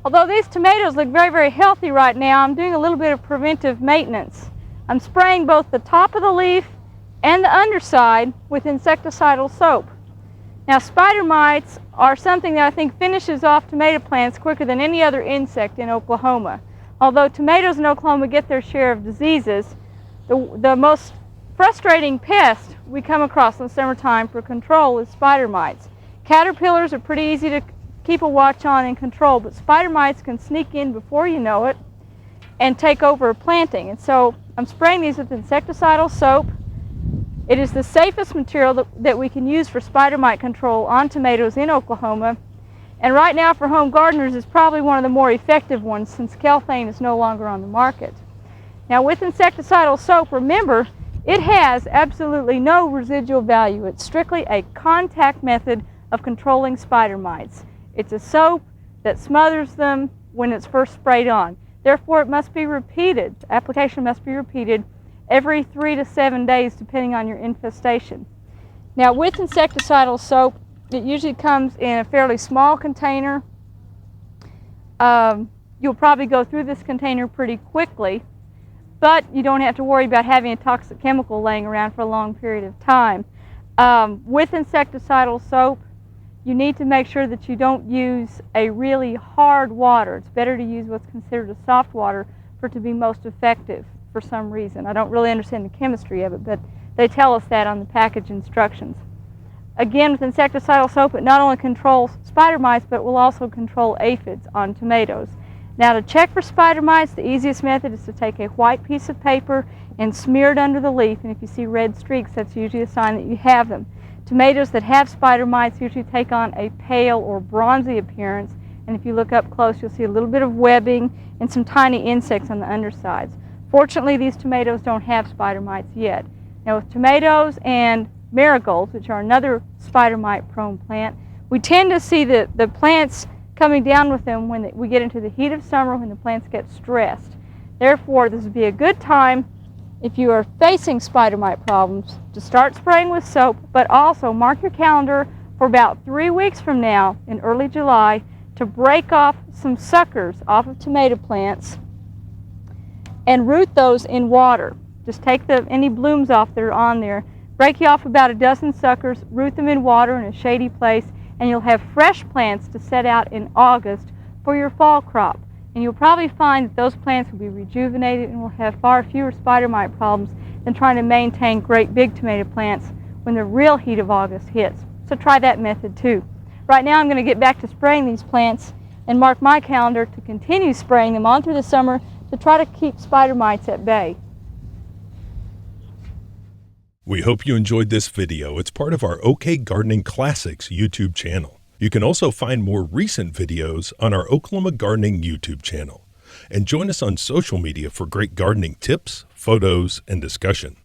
Although these tomatoes look very, very healthy right now, I'm doing a little bit of preventive maintenance. I'm spraying both the top of the leaf and the underside with insecticidal soap. Now, spider mites are something that I think finishes off tomato plants quicker than any other insect in Oklahoma. Although tomatoes in Oklahoma get their share of diseases, the most frustrating pest we come across in the summertime for control is spider mites. Caterpillars are pretty easy to keep a watch on and control, but spider mites can sneak in before you know it and take over a planting. And so I'm spraying these with insecticidal soap. It is the safest material that we can use for spider mite control on tomatoes in Oklahoma. And right now for home gardeners it's probably one of the more effective ones since Kelthane is no longer on the market. Now with insecticidal soap, remember, it has absolutely no residual value. It's strictly a contact method of controlling spider mites. It's a soap that smothers them when it's first sprayed on. Therefore, it must be repeated. Application must be repeated every 3 to 7 days, depending on your infestation. Now, with insecticidal soap, it usually comes in a fairly small container. You'll probably go through this container pretty quickly, but you don't have to worry about having a toxic chemical laying around for a long period of time. With insecticidal soap, you need to make sure that you don't use a really hard water. It's better to use what's considered a soft water for it to be most effective for some reason. I don't really understand the chemistry of it, but they tell us that on the package instructions. Again, with insecticidal soap, it not only controls spider mites, but it will also control aphids on tomatoes. Now, to check for spider mites, the easiest method is to take a white piece of paper and smear it under the leaf, and if you see red streaks, that's usually a sign that you have them. Tomatoes that have spider mites usually take on a pale or bronzy appearance, and if you look up close, you'll see a little bit of webbing and some tiny insects on the undersides. Fortunately, these tomatoes don't have spider mites yet. Now, with tomatoes and marigolds, which are another spider mite prone plant, we tend to see the plants coming down with them when we get into the heat of summer, when the plants get stressed. Therefore, this would be a good time, if you are facing spider mite problems, to start spraying with soap, but also mark your calendar for about 3 weeks from now in early July to break off some suckers off of tomato plants and root those in water. Just take any blooms off that are on there, break you off about a dozen suckers, root them in water in a shady place, and you'll have fresh plants to set out in August for your fall crop. And you'll probably find that those plants will be rejuvenated and will have far fewer spider mite problems than trying to maintain great big tomato plants when the real heat of August hits. So try that method too. Right now I'm going to get back to spraying these plants and mark my calendar to continue spraying them on through the summer to try to keep spider mites at bay. We hope you enjoyed this video. It's part of our OK Gardening Classics YouTube channel. You can also find more recent videos on our Oklahoma Gardening YouTube channel. And join us on social media for great gardening tips, photos, and discussion.